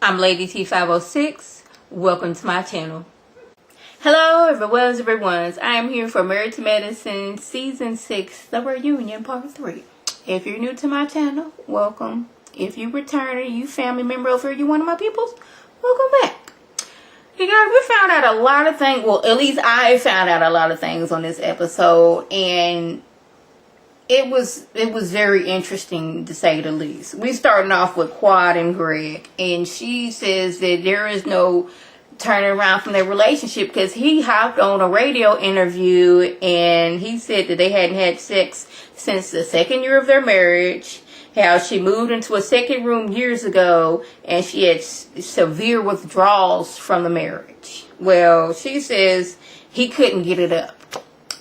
I'm Lady T506. Welcome to my channel. Hello everyone's. I am here for Married to Medicine Season 6, The Reunion Part 3. If you're new to my channel, welcome. If you return, you family member over, you one of my peoples, welcome back. You guys, we found out a lot of things. Well, at least I found out a lot of things on this episode, and it was very interesting, to say the least. We starting off with Quad and Greg, and she says that there is no turning around from their relationship because he hopped on a radio interview and he said that they hadn't had sex since the second year of their marriage. How she moved into a second room years ago and she had severe withdrawals from the marriage. Well, she says he couldn't get it up.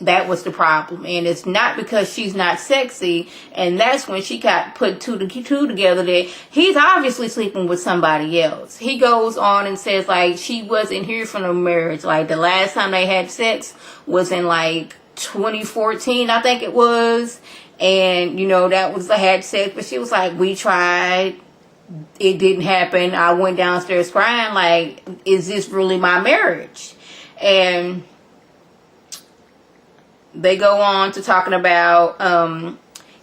That was the problem, and it's not because she's not sexy, and that's when she got put two together that he's obviously sleeping with somebody else. He goes on and says, like, she wasn't here from the marriage. Like, the last time they had sex was in, like, 2014, I think it was, and, you know, that was, they had sex, but she was like, we tried, it didn't happen. I went downstairs crying, like, is this really my marriage? And they go on to talking about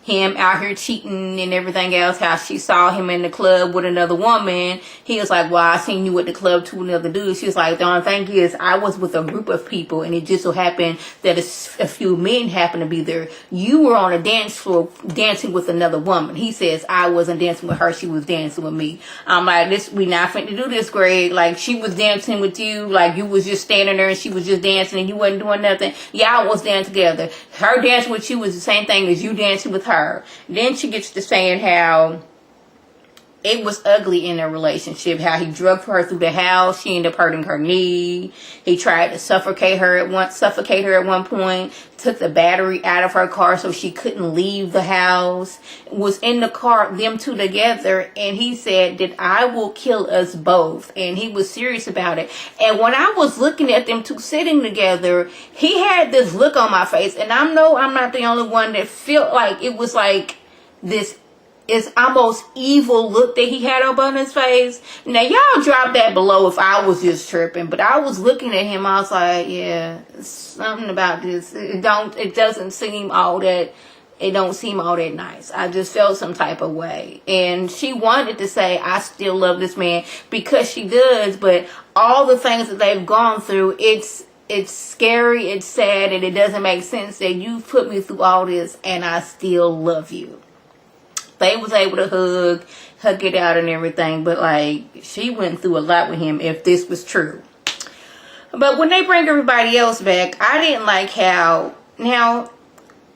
him out here cheating and everything else, how she saw him in the club with another woman. He was like, well, I seen you at the club to another dude. She was like, the only thing is, I was with a group of people, and it just so happened that a few men happened to be there. You were on a dance floor dancing with another woman. He says, I wasn't dancing with her, she was dancing with me. I'm like, we not finna do this, Greg. Like, she was dancing with you, like you was just standing there and she was just dancing and you wasn't doing nothing. Y'all was dancing together. Her dancing with you was the same thing as you dancing with her. Then she gets to saying how it was ugly in their relationship, how he drugged her through the house. She ended up hurting her knee. He tried to suffocate her at one point, took the battery out of her car so she couldn't leave the house, was in the car, them two together, and he said that I will kill us both, and he was serious about it. And when I was looking at them two sitting together, he had this look on my face, and I know I'm not the only one that felt like it was like this is almost evil look that he had up on his face. Now, y'all drop that below if I was just tripping, but I was looking at him, I was like, yeah, something about this, it don't seem all that nice. I just felt some type of way. And she wanted to say, I still love this man, because she does, but all the things that they've gone through, it's scary, it's sad, and it doesn't make sense that you put me through all this and I still love you. They was able to hug it out and everything, but like, she went through a lot with him if this was true. But when they bring everybody else back, I didn't like how, now,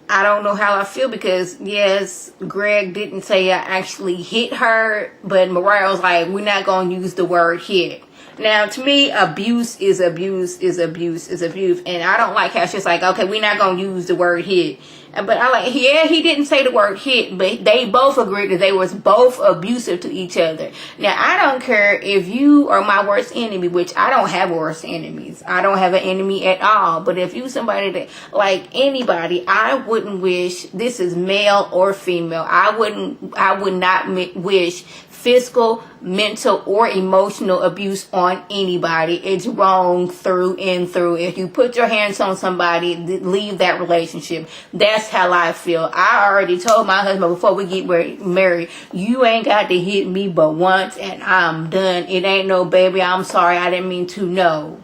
I don't know how I feel, because yes, Greg didn't say I actually hit her, but Mariah was like, we're not going to use the word hit. Now, to me, abuse is abuse is abuse is abuse. And I don't like how she's like, okay, we're not going to use the word hit. But I like, yeah, he didn't say the word hit, but they both agreed that they was both abusive to each other. Now, I don't care if you are my worst enemy, which I don't have worst enemies. I don't have an enemy at all. But if you somebody that, like anybody, I wouldn't wish, this is male or female, I would not wish physical, mental, or emotional abuse on anybody. It's wrong through and through. If you put your hands on somebody, leave that relationship. That's how I feel. I already told my husband before we get married, you ain't got to hit me but once and I'm done. It ain't no baby, I'm sorry, I didn't mean to. No.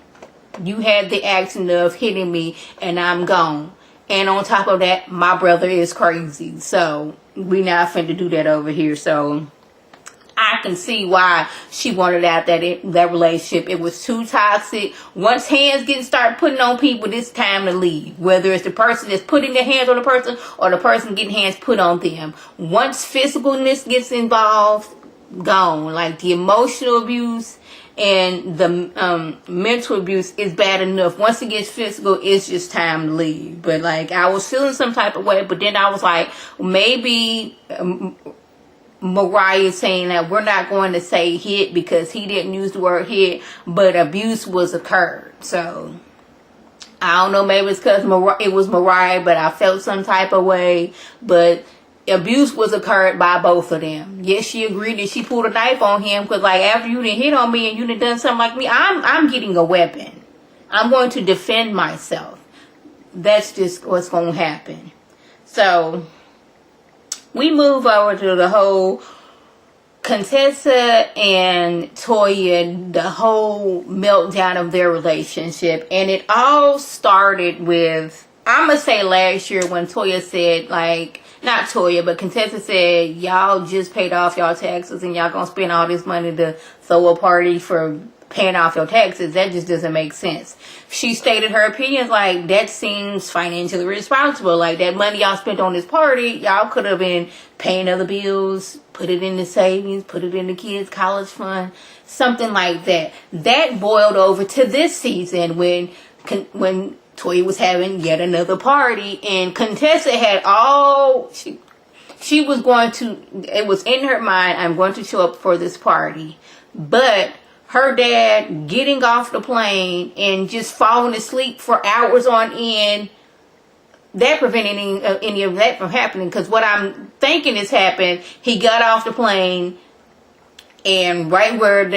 You had the action of hitting me and I'm gone. And on top of that, my brother is crazy. So we not finna do that over here. So I can see why she wanted out that relationship. It was too toxic. Once hands start putting on people, it's time to leave. Whether it's the person that's putting their hands on the person or the person getting hands put on them. Once physicalness gets involved, gone. Like the emotional abuse and the mental abuse is bad enough. Once it gets physical, it's just time to leave. But like, I was feeling some type of way, but then I was like, maybe Mariah is saying that we're not going to say hit because he didn't use the word hit, but abuse was occurred. So I don't know, maybe it's because it was Mariah, but I felt some type of way. But abuse was occurred by both of them. Yes, she agreed that she pulled a knife on him because, like, after you done hit on me and you done done something like me, I'm getting a weapon. I'm going to defend myself. That's just what's going to happen. So we move over to the whole Contessa and Toya, the whole meltdown of their relationship. And it all started with, I'm going to say last year when Toya said, like, not Toya, but Contessa said, y'all just paid off y'all taxes and y'all gonna spend all this money to throw a party for paying off your taxes. That just doesn't make sense. She stated her opinions like, that seems financially responsible. Like, that money y'all spent on this party, y'all could have been paying other bills, put it in the savings, put it in the kids' college fund, something like that. That boiled over to this season when Toya was having yet another party, and Contessa had she was going to, it was in her mind, I'm going to show up for this party. But her dad getting off the plane and just falling asleep for hours on end, that prevented any of that from happening. Because what I'm thinking has happened, he got off the plane, and right where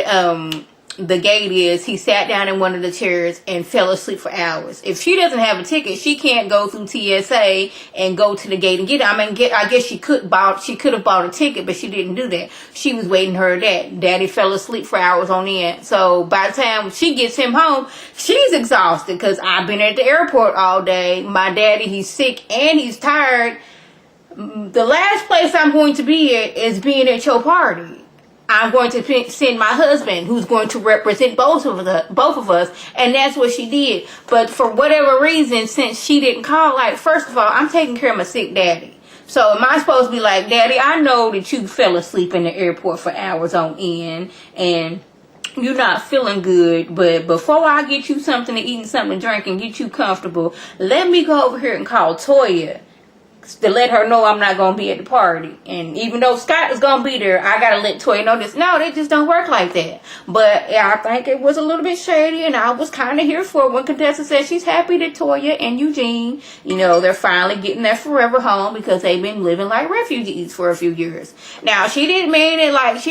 the gate is, he sat down in one of the chairs and fell asleep for hours. If she doesn't have a ticket, she can't go through TSA and go to the gate and get it. I guess she could have bought a ticket, but she didn't do that. She was waiting her dad. Daddy fell asleep for hours on end. So by the time she gets him home, she's exhausted because I've been at the airport all day. My daddy, he's sick and he's tired. The last place I'm going to be at is being at your party. I'm going to send my husband, who's going to represent both of us, and that's what she did. But for whatever reason, since she didn't call, like, first of all, I'm taking care of my sick daddy. So am I supposed to be like, Daddy, I know that you fell asleep in the airport for hours on end, and you're not feeling good, but before I get you something to eat and something to drink and get you comfortable, let me go over here and call Toya to let her know I'm not going to be at the party. And even though Scott is going to be there, I got to let Toya know this. No, they just don't work like that. But yeah, I think it was a little bit shady, and I was kind of here for it when Contessa said she's happy that Toya and Eugene, they're finally getting their forever home because they've been living like refugees for a few years. Now, she didn't mean it like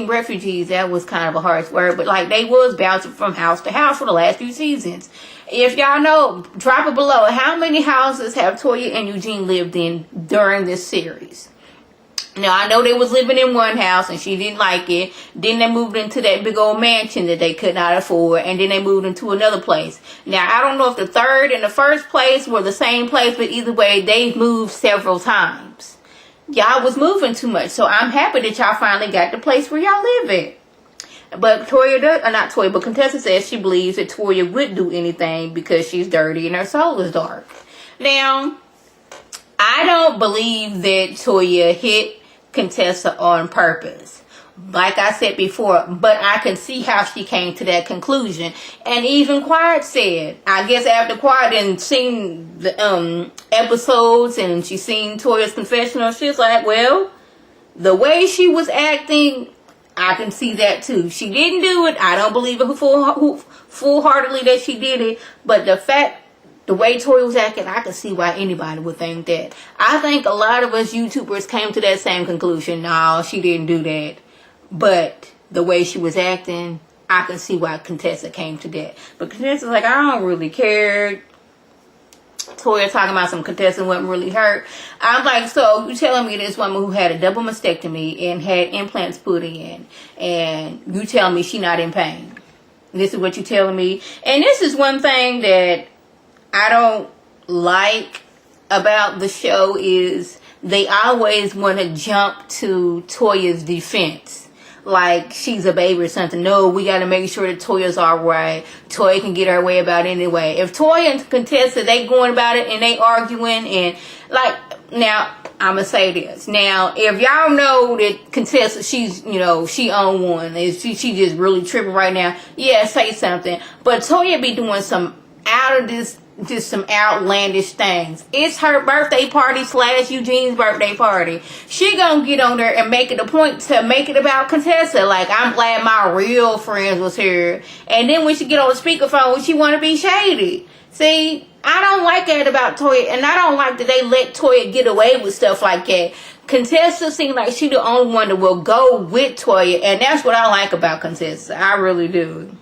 refugees, that was kind of a harsh word, but like they was bouncing from house to house for the last few seasons. If y'all know, drop it below. How many houses have Toya and Eugene lived in during this series? Now, I know they was living in one house and she didn't like it. Then they moved into that big old mansion that they could not afford. And then they moved into another place. Now, I don't know if the third and the first place were the same place, but either way, they've moved several times. Y'all was moving too much. So I'm happy that y'all finally got the place where y'all live at. But Contessa says she believes that Toya would do anything because she's dirty and her soul is dark. Now, I don't believe that Toya hit Contessa on purpose, like I said before, but I can see how she came to that conclusion. And even Quiet said, I guess after Quiet and seen the episodes and she seen Toya's confessional, she was like, well, the way she was acting, I can see that too. She didn't do it. I don't believe it full-heartedly that she did it. But the way Toya was acting, I can see why anybody would think that. I think a lot of us YouTubers came to that same conclusion. No, she didn't do that. But the way she was acting, I can see why Contessa came to that. But Contessa's like, I don't really care. Toya talking about some Contessa wasn't really hurt. I'm like, so you telling me this woman who had a double mastectomy and had implants put in, and you tell me she not in pain? This is what you telling me? And this is one thing that I don't like about the show is they always want to jump to Toya's defense. Like she's a baby or something. No, we got to make sure that Toya's alright. Toya can get her way about it anyway. If Toya and Contessa, they going about it and they arguing and like, now, I'm going to say this. Now, if y'all know that Contessa, she's, she on one. She just really tripping right now. Yeah, say something. But Toya be doing some just some outlandish things. It's her birthday party / Eugene's birthday party. She gonna get on there and make it a point to make it about Contessa. Like, I'm glad my real friends was here. And then when she get on the speakerphone, she want to be shady. See, I don't like that about Toya. And I don't like that they let Toya get away with stuff like that. Contessa seems like she the only one that will go with Toya, and that's what I like about Contessa. I really do.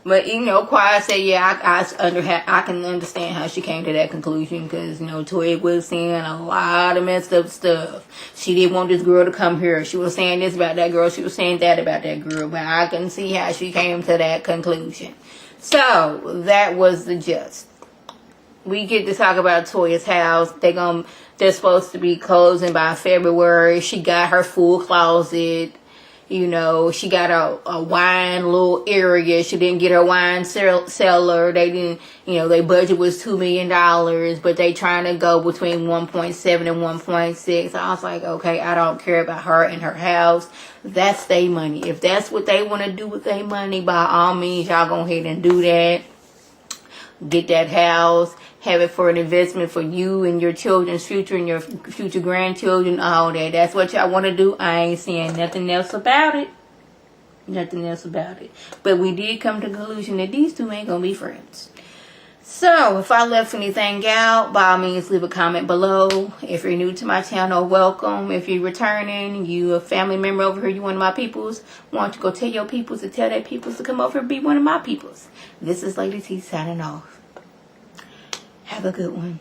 But, you know, Quiet said, yeah, I can understand how she came to that conclusion because, you know, Toya was saying a lot of messed up stuff. She didn't want this girl to come here. She was saying this about that girl. She was saying that about that girl. But I can see how she came to that conclusion. So, that was the gist. We get to talk about Toya's house. They're supposed to be closing by February. She got her full closet. You know, she got a wine little area. She didn't get her wine cellar. They didn't, you know, their budget was $2 million, but they trying to go between 1.7 and 1.6. I was like, okay, I don't care about her and her house. That's their money. If that's what they want to do with their money, by all means, y'all go ahead and do that. Get that house. Have it for an investment for you and your children's future and your future grandchildren, all that. That's what y'all want to do. I ain't saying nothing else about it. Nothing else about it. But we did come to the conclusion that these two ain't going to be friends. So, if I left anything out, by all means, leave a comment below. If you're new to my channel, welcome. If you're returning, you a family member over here, you one of my peoples, why don't you go tell your peoples to tell their peoples to come over and be one of my peoples. This is Lady T signing off. Have a good one.